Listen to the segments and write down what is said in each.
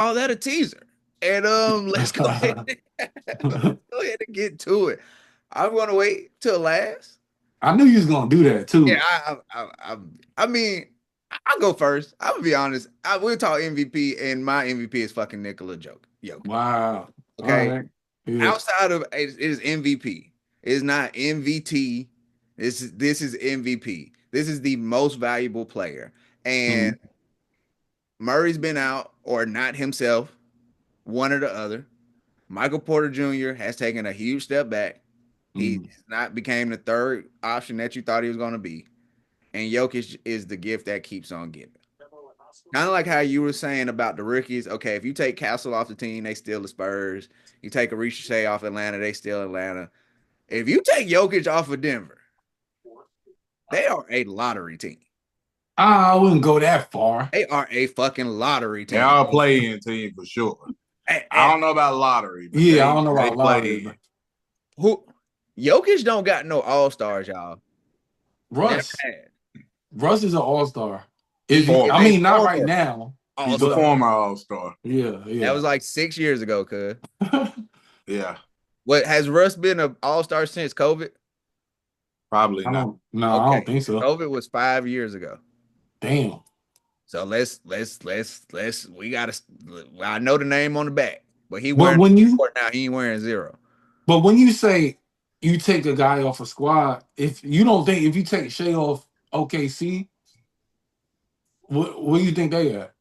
call that a teaser. And let's go ahead. Let's go ahead and get to it. I'm gonna wait till last. I knew you was gonna do that Yeah, too. I mean, I'll go first. I'm gonna be honest. We'll talk MVP, and my MVP is fucking Nikola Jokic. Wow. All Okay, right. Yeah. outside of it is MVP. It's not MVT. This is MVP. This is the most valuable player. And Mhm. Murray's been out or not himself, one or the other. Michael Porter Jr. has taken a huge step back. He Mhm. not became the third option that you thought he was going to be. And Jokic is the gift that keeps on giving. Kind of like how you were saying about the rookies. Okay, if you take Castle off the team, they still the Spurs. You take Arisha Shea off Atlanta, they still Atlanta. If you take Jokic off of Denver, they are a lottery team. I wouldn't go that far. They are a fucking lottery They team. are a play-in team for sure. I And don't know about lottery, but Yeah, I they don't know they about play lottery, in. but who Jokic don't got no all stars, y'all. Never Russ, had. Russ is an all-star. If He he, is I Former. a mean, not right former now, all He's a but star. former All-Star. yeah, That yeah. was like 6 years ago, cuz. Yeah, What has Russ been an all star since COVID? probably I not. don't. No, I don't Okay. think so. COVID was 5 years ago. Damn. So let's we gotta I know the name on the back, but he But wearing when you, now he ain't wearing zero. but when you say you take a guy off a squad, if you don't think if you take Shea off OKC, what do you think they at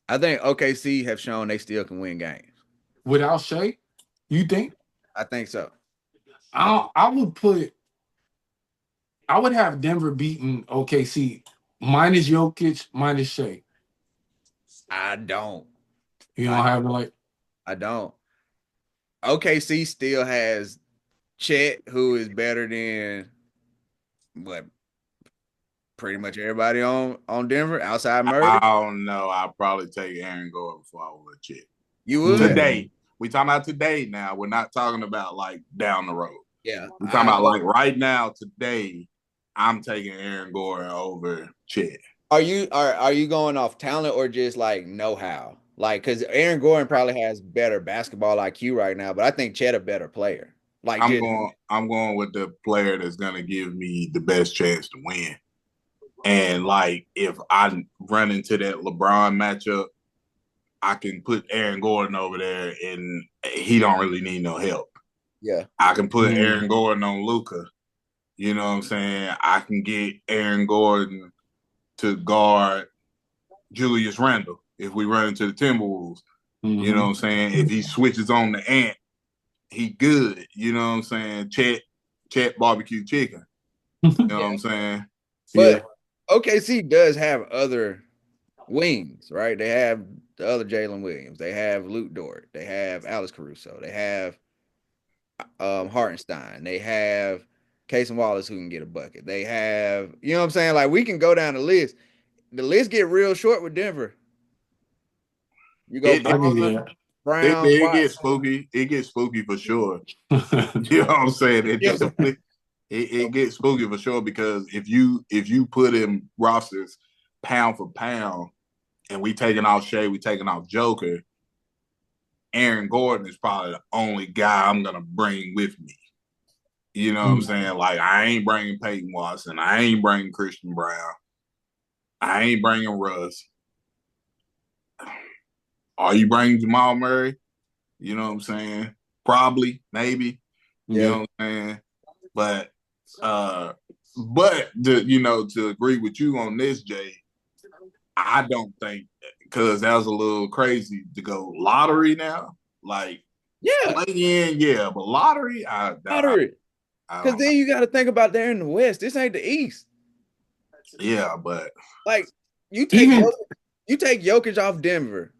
I think OKC have shown they still can win games. without Shea? You think? I think so. I I think I would put. I would have Denver beating OKC minus Jokic minus Shea. I don't. You I don't have like. I don't. OKC still has Chet, who is better than what pretty much everybody on Denver outside Murray. I don't know. I'll probably take Aaron Gordon before I would Chet. You would? Mm, Today, we talking about today now. We're not talking about like down the road. Yeah. We're talking I about go. like right now, today. I'm taking Aaron Gordon over Chet. Are you going off talent or just like know how? Like, because Aaron Gordon probably has better basketball IQ right now, but I think Chet a better player. Like, I'm just going. I'm going with the player that's going to give me the best chance to win. And like, if I run into that LeBron matchup, I can put Aaron Gordon over there, and he don't really need no help. yeah, I can put Aaron mm, Gordon on Luka. You know what I'm saying? I can get Aaron Gordon to guard Julius Randle if we run into the Timberwolves. You know what hmm I'm saying? If he switches on the Ant, he good. You know what I'm saying? Chet barbecue chicken. You know what yeah. I'm saying? Yeah. But OKC does have other wings, right? They have the other Jalen Williams. They have Luke Dort. They have Alex Caruso. They have Hartenstein. They have Casey Wallace who can get a bucket. They have, you know what I'm saying? Like we can go down the list. The list get real short with Denver. You go It, I it, give Bronner, you Brown, it gets Watson. spooky. It gets spooky for sure. that. You know what I'm saying? It Yeah. definitely it gets spooky for sure because if you put in rosters pound for pound and we taking off Shea, we taking off Joker, Aaron Gordon is probably the only guy I'm gonna bring with me. You know what I'm Mm. saying? Like I ain't bringing Peyton Watson, I ain't bringing Christian Brown, I ain't bringing Russ. Are you bringing Jamal Murray? You know what I'm saying? Probably, maybe. You Yeah. know what I'm saying? But uh to agree with you on this, Jay, I don't think because that was a little crazy to go lottery now. Like Yeah. play in, yeah, but lottery, Moderate. I Because don't know. then you got to think about they're in the West. This ain't the East. Yeah, but Like you take Even you take Jokic off Denver.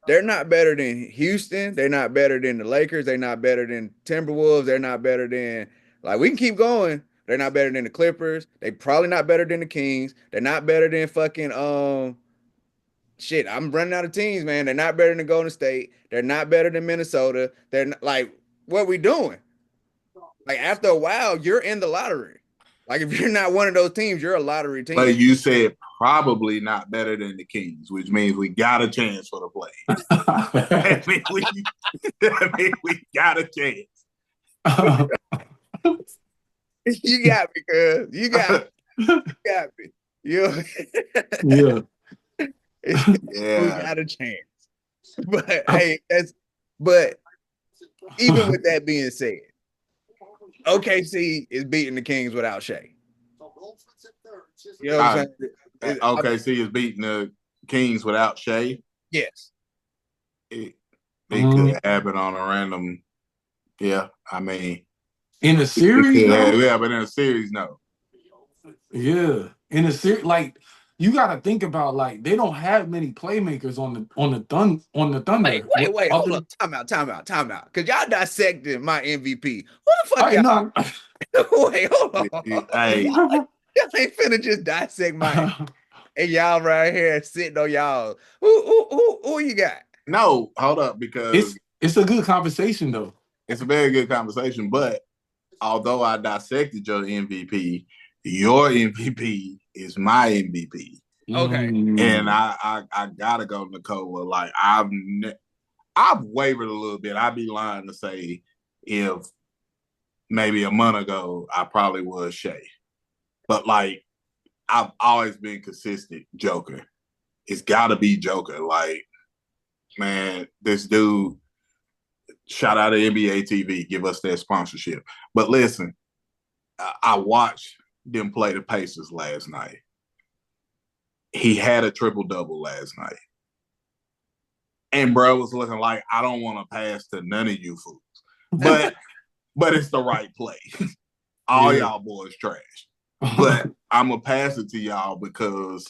They're not better than Houston. They're not better than the Lakers. They're not better than Timberwolves. They're not better than like we can keep going. They're not better than the Clippers. They probably not better than the Kings. They're not better than fucking shit. I'm running out of teams, man. They're not better than Golden State. They're not better than Minnesota. They're not, like what we doing? Like after a while, you're in the lottery. Like if you're not one of those teams, you're a lottery team. But you said probably not better than the Kings, which means we got a chance for the play. I mean, we got a chance. You got me, cuz. You got me. You Yeah. we got a chance. But hey, but even with that being said, OKC is beating the Kings without Shea. You know what I'm saying? OKC is beating the Kings without Shea. Yes. It could happen on a random. Yeah, I mean, in a series, yeah, but in a series, no. Yeah, in a series, like you got to think about, like they don't have many playmakers on the Thunder. Wait, hold up, time out. Cause y'all dissected my MVP. What the fuck, y'all? Wait, hold on. Hey, y'all ain't finna just dissect my. And y'all right here sitting on y'all. Who you got? No, hold up, because it's a good conversation though. It's a very good conversation, but although I dissected your MVP, your MVP is my MVP. Okay. And I gotta go Nikola. Like I've wavered a little bit. I'd be lying to say if maybe a month ago I probably was Shea. But like I've always been consistent Joker. It's gotta be Joker. Like, man, this dude, shout out to NBA TV, give us that sponsorship. But listen, I watched them play the Pacers last night. He had a triple-double last night. And bro was looking like, I don't want to pass to none of you fools. But it's the right play. All y'all boys trash. But I'm going to pass it to y'all because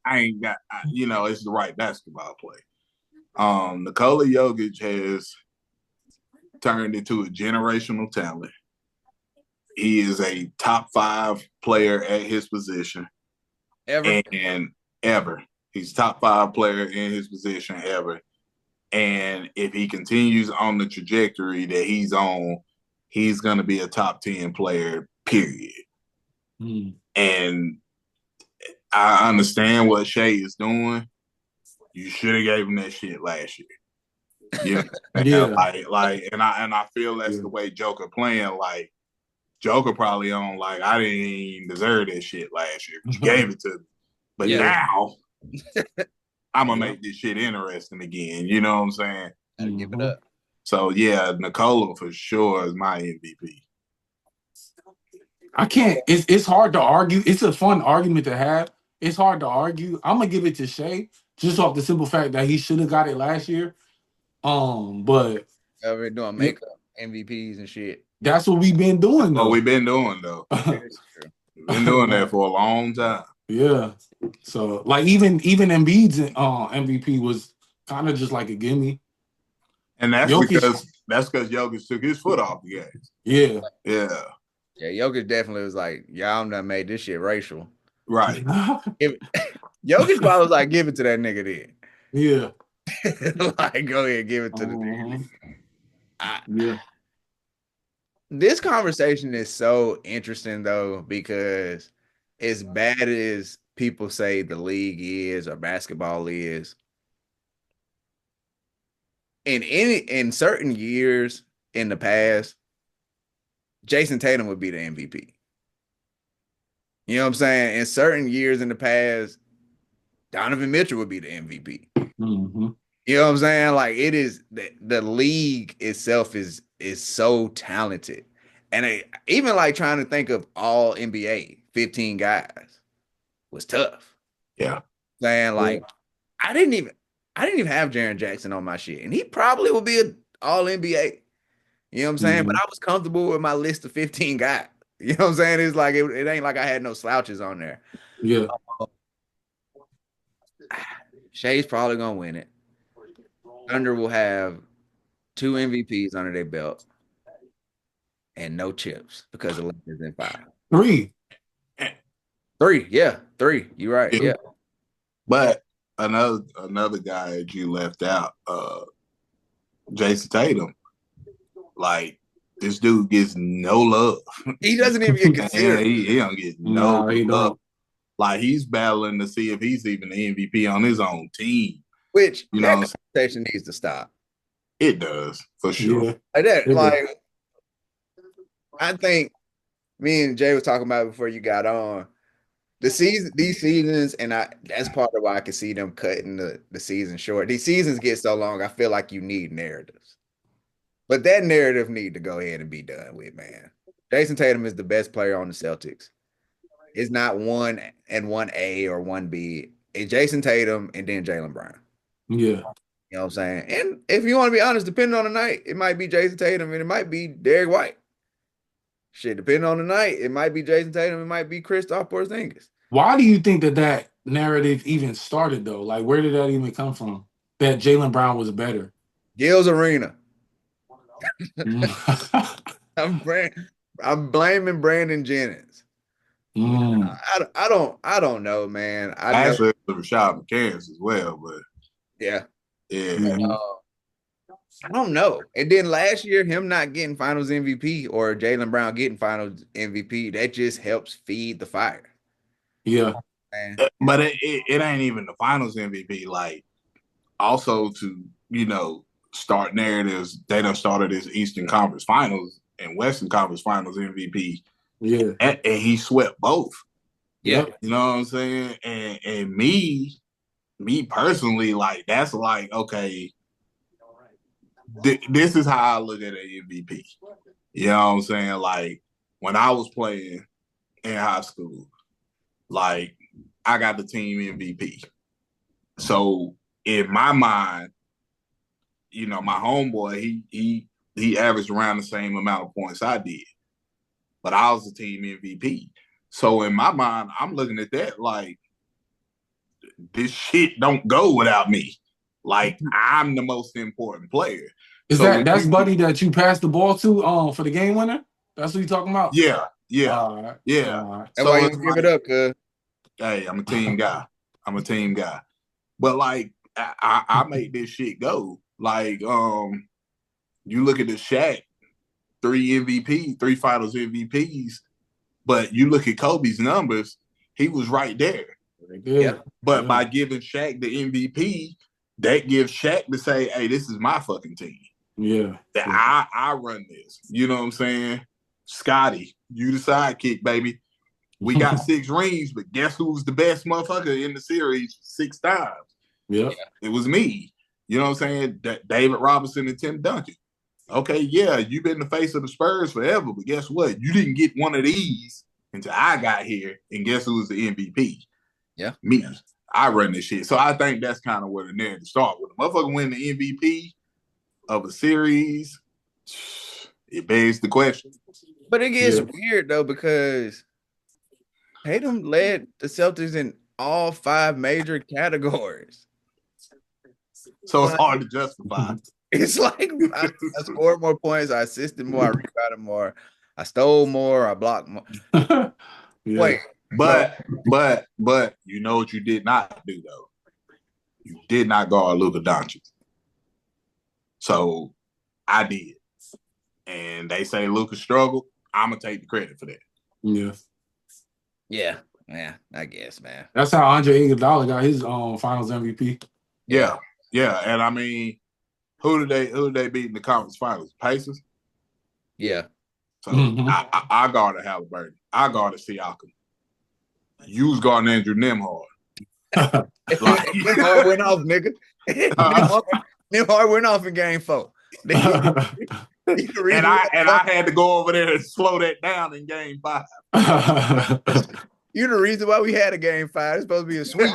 I ain't got, it's the right basketball play. Nikola Jokic has turned into a generational talent. He is a top 5 player at his position. Ever. He's top 5 player in his position ever. And if he continues on the trajectory that he's on, he's going to be a top 10 player, period. And I understand what Shea is doing. You should have gave him that shit last year. Yeah. And I feel that's the way Joker playing. Like, Joker probably on, like, I didn't even deserve that shit last year, but you gave it to me. But now I'm going to make this shit interesting again. You know what I'm saying? Gotta give it up. So, yeah, Nikola for sure is my MVP. I can't. It's hard to argue. It's a fun argument to have. It's hard to argue. I'm going to give it to Shea just off the simple fact that he should have got it last year. But we're doing makeup MVPs and shit. That's what we've been doing, though. What we've been doing, though. We've been doing that for a long time. Yeah. So, like, even Embiid's MVP was kind of just like a gimme. And that's because Jokic took his foot off the gas. Yeah. Yeah. Yeah, Jokic definitely was like, y'all done made this shit racial. Right. Jokic probably was like, give it to that nigga then. Yeah. Like, go ahead, give it to the nigga. Yeah. This conversation is so interesting, though, because as bad as people say the league is or basketball is, in certain years in the past, Jason Tatum would be the MVP. You know what I'm saying? In certain years in the past, Donovan Mitchell would be the MVP. Mm-hmm. You know what I'm saying? Like, it is the league itself is so talented. And even like trying to think of all NBA 15 guys was tough. Yeah. Saying like, I didn't even have Jaren Jackson on my shit. And he probably would be an all NBA. You know what I'm saying? But I was comfortable with my list of 15 guys. You know what I'm saying? It's like it ain't like I had no slouches on there. Yeah. Shea's probably gonna win it. Thunder will have 2 MVPs under their belt and no chips because the Lakers in 5. 3. 3, yeah, 3. You're right, yeah. But another guy that you left out, Jason Tatum. Like, This dude gets no love. He doesn't even get Man, considered. he don't get Nah, he love. don't. Like he's battling to see if he's even the MVP on his own team. Which You that know, conversation needs to stop. it does for sure. Yeah. Like that, It like is. I think me and Jay was talking about it before you got on. These seasons, and that's part of why I can see them cutting the season short. These seasons get so long, I feel like you need narratives. But that narrative need to go ahead and be done with, man. Jason Tatum is the best player on the Celtics. It's not one and one A or one B. It's Jason Tatum and then Jaylen Brown. Yeah. You know what I'm saying? And if you want to be honest, depending on the night, it might be Jason Tatum and it might be Derek White. Shit, depending on the night, it might be Jason Tatum, it might be Kristaps Porzingis. Why do you think that narrative even started though? Like, where did that even come from? That Jaylen Brown was better. Gil's Arena. Mm. I'm blaming Brandon Jennings. Mm. I don't know, man. I know. Actually, Rashad McCants as well, but Yeah. yeah. Mhm. I don't know. And then last year, him not getting Finals MVP or Jaylen Brown getting Finals MVP, that just helps feed the fire. Yeah. Man. But it ain't even the Finals MVP. Like also to start narratives. They done started this Eastern Conference Finals and Western Conference Finals MVP, Yeah. and he swept both. Yeah. Yep. You know what I'm saying? And me personally, like that's like okay. This is how I look at an MVP. You know what I'm saying? Like when I was playing in high school, like I got the team MVP. So in my mind, my homeboy, he averaged around the same amount of points I did, but I was the team MVP. So in my mind, I'm looking at that like this shit don't go without me. Like I'm the most important player. Is So that's Buddy that you passed the ball to for the game winner? That's what you talking about? yeah, yeah, All right. yeah. All right. That's why So you it's don't give like, it up, cuz. hey, I'm a team guy. I'm a team guy. But like I made this shit go. Like you look at the Shaq, 3 Finals MVPs, but you look at Kobe's numbers, he was right there. Right there. Yep. But Yeah. by giving Shaq the MVP, that gives Shaq to say, "Hey, this is my fucking team. Yeah. That Yeah. I run this." You know what I'm saying? Scotty, you the sidekick, baby. We got 6 rings, but guess who's the best motherfucker in the series 6 times? Yep. It was me. You know what I'm saying? David Robinson and Tim Duncan. Okay, yeah, you've been the face of the Spurs forever, but guess what? You didn't get one of these until I got here, and guess who was the MVP? Yeah. Me. I run this shit. So I think that's kind of where the narrative start with. The motherfucker win the MVP of a series, it begs the question. But it gets Yeah. weird though because Tatum led the Celtics in all 5 major categories. So it's hard to justify. It's like I scored more points, I assisted more, I rebounded more, I stole more, I blocked more. Yeah. Wait, But you know what you did not do though? You did not guard Luka Doncic. So I did. And they say Luka struggled. I'm gonna take the credit for that. Yeah. yeah, I guess, man. That's how Andre Iguodala got his Finals MVP. Yeah. And I mean, who did they beat in the conference finals? Pacers. Yeah. So I guarded Halliburton. I guarded Siakam. You was guarding Andrew Nemhard. Nemhard went off, nigga. Nemhard went off in game 4. And I had to go over there and slow that down in game 5. You're the reason why we had a game 5. It's supposed to be a sweep.